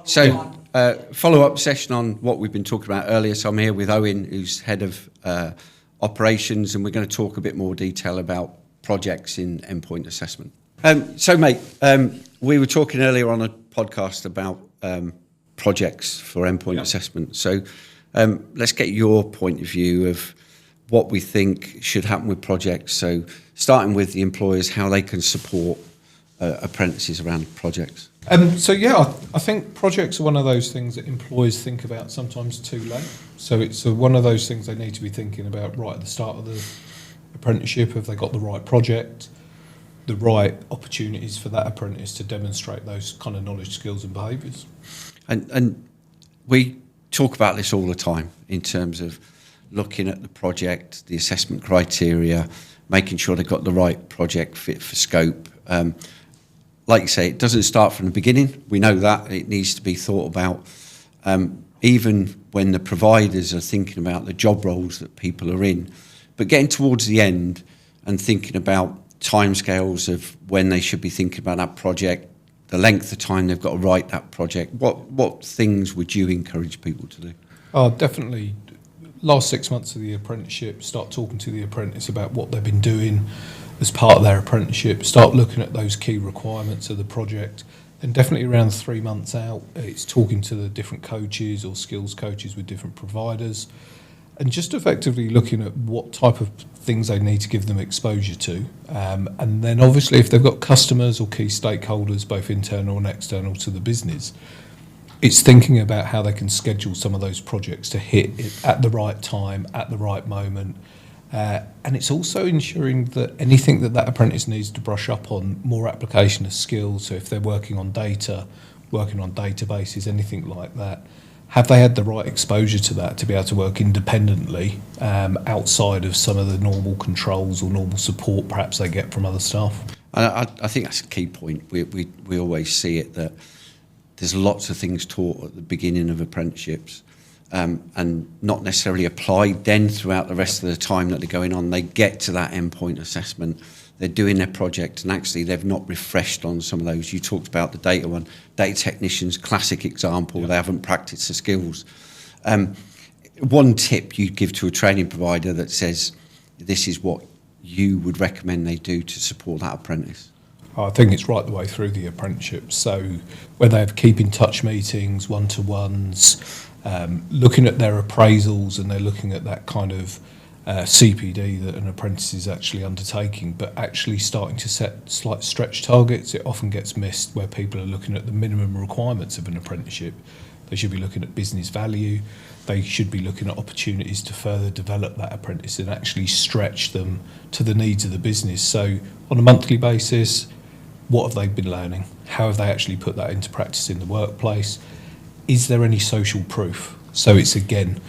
So, follow-up session on what we've been talking about earlier. So I'm here with Owen, who's head of operations, and we're going to talk a bit more detail about projects in endpoint assessment. So, mate, we were talking earlier on a podcast about projects for endpoint assessment. So let's get your point of view of what we think should happen with projects. So starting with the employers, how they can support apprentices around projects. I think projects are one of those things that employers think about sometimes too late. So it's one of those things they need to be thinking about right at the start of the apprenticeship. Have they got the right project, the right opportunities for that apprentice to demonstrate those kind of knowledge, skills and behaviours? And we talk about this all the time in terms of looking at the project, the assessment criteria, making sure they've got the right project fit for scope. Like you say, it doesn't start from the beginning. We know that. It needs to be thought about. Even when the providers are thinking about the job roles that people are in. But getting towards the end and thinking about timescales of when they should be thinking about that project, the length of time they've got to write that project. What things would you encourage people to do? Definitely. Last 6 months of the apprenticeship, start talking to the apprentice about what they've been doing as part of their apprenticeship, start looking at those key requirements of the project, and definitely around 3 months out, it's talking to the different coaches or skills coaches with different providers, and just effectively looking at what type of things they need to give them exposure to. And then obviously if they've got customers or key stakeholders, both internal and external to the business, it's thinking about how they can schedule some of those projects to hit it at the right time, at the right moment. And it's also ensuring that anything that apprentice needs to brush up on, more application of skills, so if they're working on data, working on databases, anything like that, have they had the right exposure to that to be able to work independently outside of some of the normal controls or normal support perhaps they get from other staff? I think that's a key point. We always see it that there's lots of things taught at the beginning of apprenticeships and not necessarily applied then throughout the rest of the time that they're going on. They get to that endpoint assessment, they're doing their project, and actually they've not refreshed on some of those. You talked about the data one. Data technicians, classic example, they haven't practiced the skills. One tip you'd give to a training provider that says this is what you would recommend they do to support that apprentice? I think it's right the way through the apprenticeship. So where they have keep in touch meetings, one-to-ones, looking at their appraisals, and they're looking at that kind of CPD that an apprentice is actually undertaking, but actually starting to set slight stretch targets. It often gets missed where people are looking at the minimum requirements of an apprenticeship. They should be looking at business value. They should be looking at opportunities to further develop that apprentice and actually stretch them to the needs of the business. So on a monthly basis, what have they been learning? How have they actually put that into practice in the workplace? Is there any social proof? So it's, again,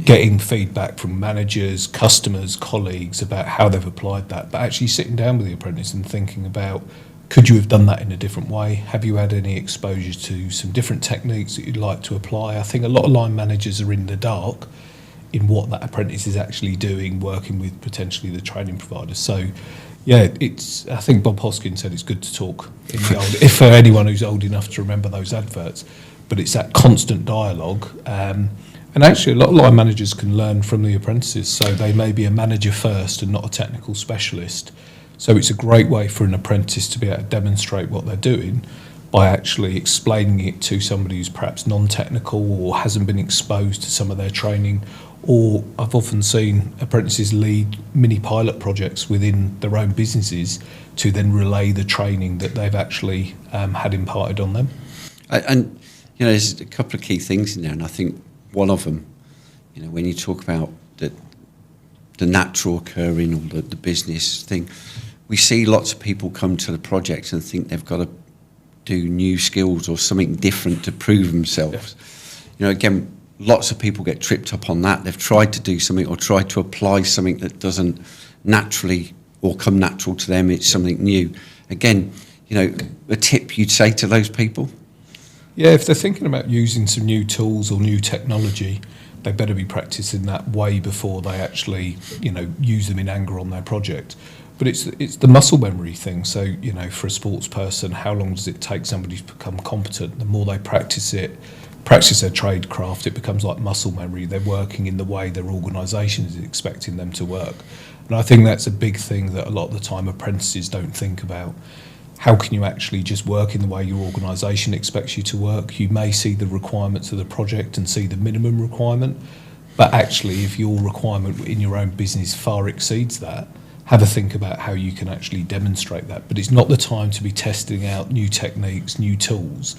getting feedback from managers, customers, colleagues about how they've applied that, but actually sitting down with the apprentice and thinking about, could you have done that in a different way? Have you had any exposure to some different techniques that you'd like to apply? I think a lot of line managers are in the dark in what that apprentice is actually doing, working with potentially the training providers. So, yeah, I think Bob Hoskins said it's good to talk in the old, if for anyone who's old enough to remember those adverts, but it's that constant dialogue. And actually a lot of line managers can learn from the apprentices, so they may be a manager first and not a technical specialist. So it's a great way for an apprentice to be able to demonstrate what they're doing by actually explaining it to somebody who's perhaps non-technical or hasn't been exposed to some of their training. Or I've often seen apprentices lead mini pilot projects within their own businesses to then relay the training that they've actually had imparted on them. And, you know, there's a couple of key things in there, and I think one of them, you know, when you talk about the natural occurring or the business thing, we see lots of people come to the project and think they've got to do new skills or something different to prove themselves. Yeah. You know, again, lots of people get tripped up on that. They've tried to do something or tried to apply something that doesn't naturally or come natural to them. It's something new. Again, you know, a tip you'd say to those people? Yeah, if they're thinking about using some new tools or new technology, they better be practicing that way before they actually, you know, use them in anger on their project. But it's the muscle memory thing. So, you know, for a sports person, how long does it take somebody to become competent? The more they practice their trade craft, it becomes like muscle memory. They're working in the way their organisation is expecting them to work. And I think that's a big thing that a lot of the time apprentices don't think about. How can you actually just work in the way your organisation expects you to work? You may see the requirements of the project and see the minimum requirement, but actually if your requirement in your own business far exceeds that, have a think about how you can actually demonstrate that. But it's not the time to be testing out new techniques, new tools,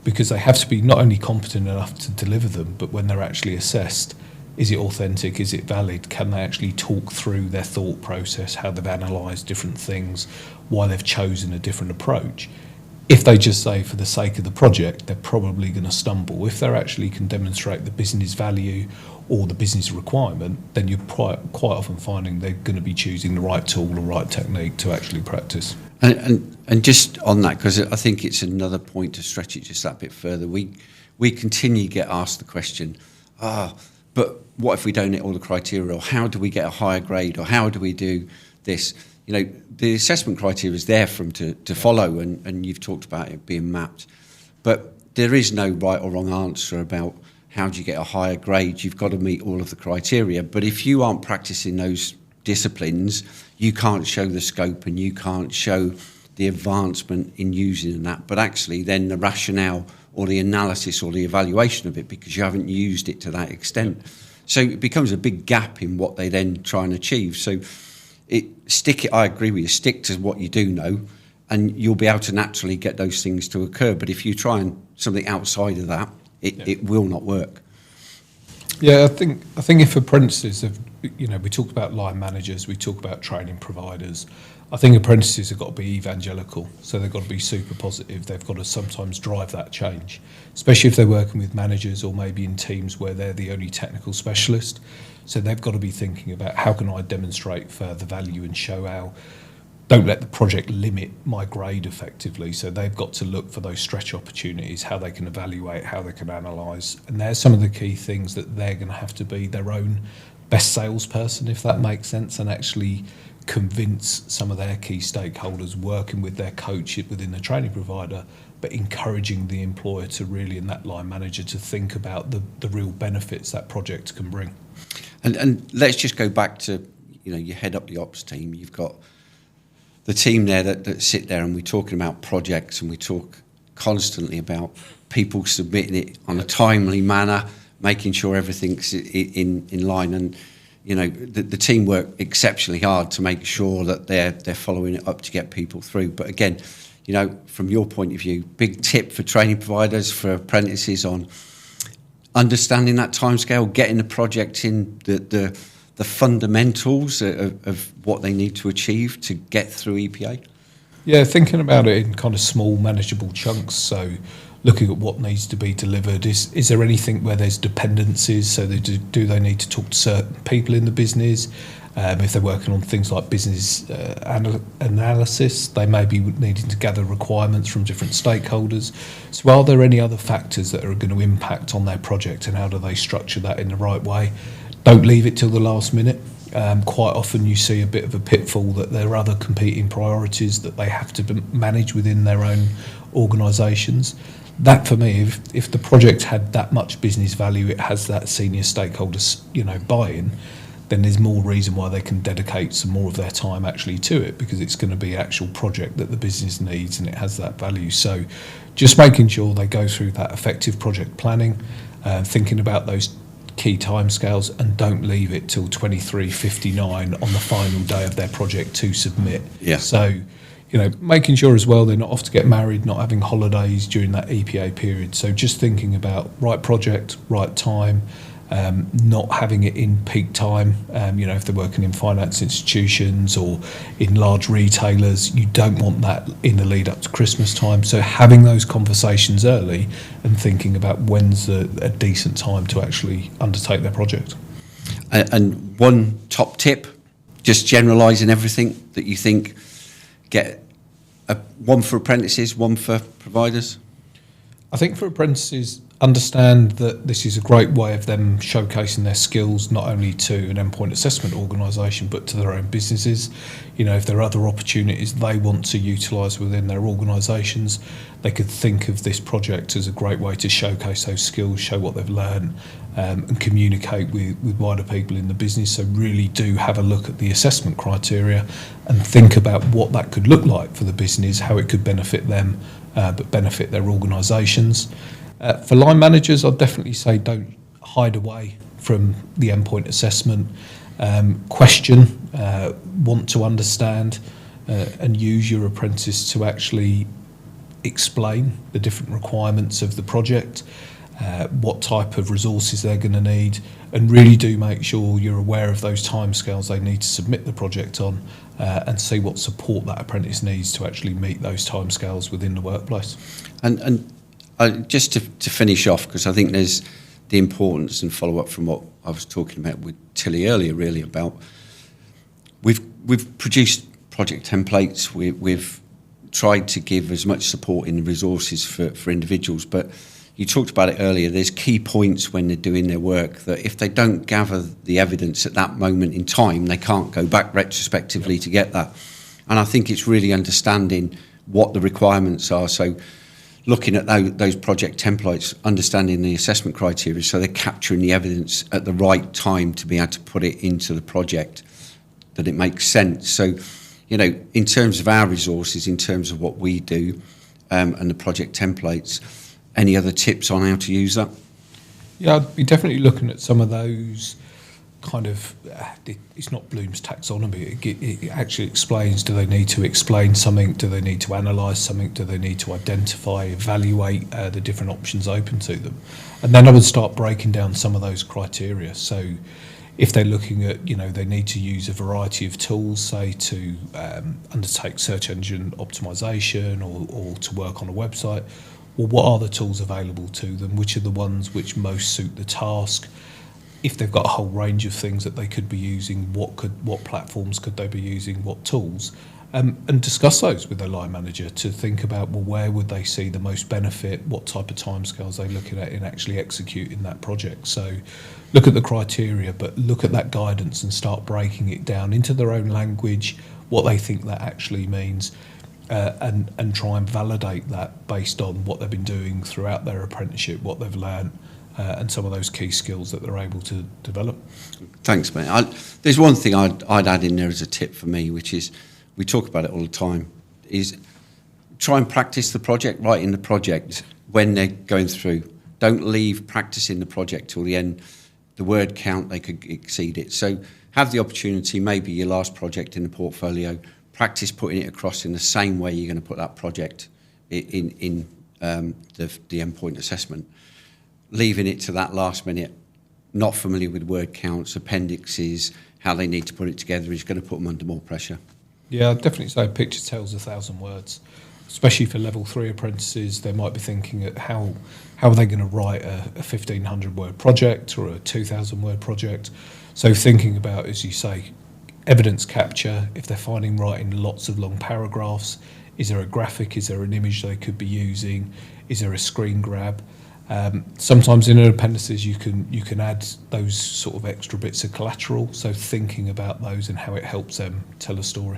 because they have to be not only competent enough to deliver them, but when they're actually assessed, is it authentic, is it valid, can they actually talk through their thought process, how they've analysed different things, why they've chosen a different approach. If they just say for the sake of the project, they're probably going to stumble. If they actually can demonstrate the business value or the business requirement, then you're quite often finding they're going to be choosing the right tool or right technique to actually practice. And just on that, because I think it's another point to stretch it just that bit further, we continually get asked the question, but what if we don't hit all the criteria, or how do we get a higher grade, or how do we do this? You know, the assessment criteria is there for them to follow, and you've talked about it being mapped. But there is no right or wrong answer about how do you get a higher grade. You've got to meet all of the criteria. But if you aren't practicing those disciplines, you can't show the scope and you can't show the advancement in using that. But actually then the rationale or the analysis or the evaluation of it, because you haven't used it to that extent. So it becomes a big gap in what they then try and achieve. So I agree with you, stick to what you do know, and you'll be able to naturally get those things to occur. But if you try and something outside of that, it will not work. Yeah, I think if apprentices have, you know, we talk about line managers, we talk about training providers. I think apprentices have got to be evangelical, so they've got to be super positive. They've got to sometimes drive that change, especially if they're working with managers or maybe in teams where they're the only technical specialist. So they've got to be thinking about how can I demonstrate further value and show how. Don't let the project limit my grade effectively. So they've got to look for those stretch opportunities, how they can evaluate, how they can analyse. And there's some of the key things that they're going to have to be their own best salesperson, if that makes sense, and actually convince some of their key stakeholders, working with their coach within the training provider, but encouraging the employer to really, and that line manager, to think about the real benefits that project can bring. And let's just go back to, you know, you head up the ops team, you've got the team there that sit there, and we're talking about projects, and we talk constantly about people submitting it on a timely manner, making sure everything's in line. And, you know, the team work exceptionally hard to make sure that they're following it up to get people through. But again, you know, from your point of view, big tip for training providers, for apprentices on understanding that timescale, getting the project in the fundamentals of what they need to achieve to get through EPA? Yeah, thinking about it in kind of small, manageable chunks. So looking at what needs to be delivered. Is there anything where there's dependencies? So do they need to talk to certain people in the business? If they're working on things like business analysis, they may be needing to gather requirements from different stakeholders. So are there any other factors that are going to impact on their project, and how do they structure that in the right way? Don't leave it till the last minute. Quite often you see a bit of a pitfall that there are other competing priorities that they have to manage within their own organisations. That, for me, if the project had that much business value, it has that senior stakeholders, you know, buy-in, then there's more reason why they can dedicate some more of their time actually to it, because it's going to be an actual project that the business needs and it has that value. So just making sure they go through that effective project planning, thinking about those key timescales, and don't leave it till 23:59 on the final day of their project to submit. Yeah. So, you know, making sure as well they're not off to get married, not having holidays during that EPA period. So just thinking about right project, right time, not having it in peak time. You know, if they're working in finance institutions or in large retailers, you don't want that in the lead up to Christmas time. So having those conversations early and thinking about when's a decent time to actually undertake their project. And one top tip, just generalising everything that you think, get one for apprentices, one for providers. I think for apprentices, understand that this is a great way of them showcasing their skills not only to an endpoint assessment organisation but to their own businesses. You know, if there are other opportunities they want to utilise within their organisations, they could think of this project as a great way to showcase those skills, show what they've learned, and communicate with wider people in the business. So really do have a look at the assessment criteria and think about what that could look like for the business, how it could benefit them, but benefit their organisations. For line managers, I'd definitely say don't hide away from the endpoint assessment. Question, want to understand, and use your apprentice to actually explain the different requirements of the project, what type of resources they're going to need, and really do make sure you're aware of those timescales they need to submit the project on, and see what support that apprentice needs to actually meet those timescales within the workplace. And just to finish off, because I think there's the importance and follow up from what I was talking about with Tilly earlier, really about we've produced project templates. We've tried to give as much support in the resources for individuals, but you talked about it earlier. There's key points when they're doing their work that if they don't gather the evidence at that moment in time, they can't go back retrospectively to get that. And I think it's really understanding what the requirements are. So looking at those project templates, understanding the assessment criteria, so they're capturing the evidence at the right time to be able to put it into the project, that it makes sense. So, you know, in terms of our resources, in terms of what we do, and the project templates, any other tips on how to use that? Yeah, I'd be definitely looking at some of those kind of, it's not Bloom's taxonomy, it actually explains, do they need to explain something, do they need to analyse something, do they need to identify, evaluate the different options open to them. And then I would start breaking down some of those criteria. So if they're looking at, you know, they need to use a variety of tools, say to undertake search engine optimisation or to work on a website, well, what are the tools available to them? Which are the ones which most suit the task? If they've got a whole range of things that they could be using, what platforms could they be using, what tools, and discuss those with their line manager to think about, well, where would they see the most benefit, what type of timescales they're looking at in actually executing that project. So look at the criteria, but look at that guidance and start breaking it down into their own language, what they think that actually means, and try and validate that based on what they've been doing throughout their apprenticeship, what they've learned, and some of those key skills that they're able to develop. Thanks, mate. There's one thing I'd add in there as a tip for me, which is, we talk about it all the time, is try and practice the project right in the project when they're going through. Don't leave practicing the project till the end. The word count, they could exceed it. So have the opportunity, maybe your last project in the portfolio, practice putting it across in the same way you're going to put that project in the endpoint assessment. Leaving it to that last minute, not familiar with word counts, appendixes, how they need to put it together, is going to put them under more pressure. Yeah, I'd definitely say a picture tells 1,000 words, especially for level 3 apprentices. They might be thinking at how are they going to write a 1,500 word project or a 2,000 word project. So thinking about, as you say, evidence capture, if they're finding writing lots of long paragraphs, is there a graphic, is there an image they could be using, is there a screen grab? Sometimes in appendices you can add those sort of extra bits of collateral, so thinking about those and how it helps them tell a story.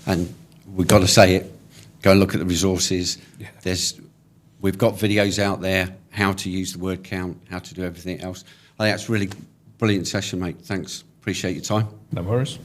And we've got to say it, go and look at the resources. Yeah. We've got videos out there, how to use the word count, how to do everything else. I think that's really brilliant session, mate. Thanks, appreciate your time. No worries.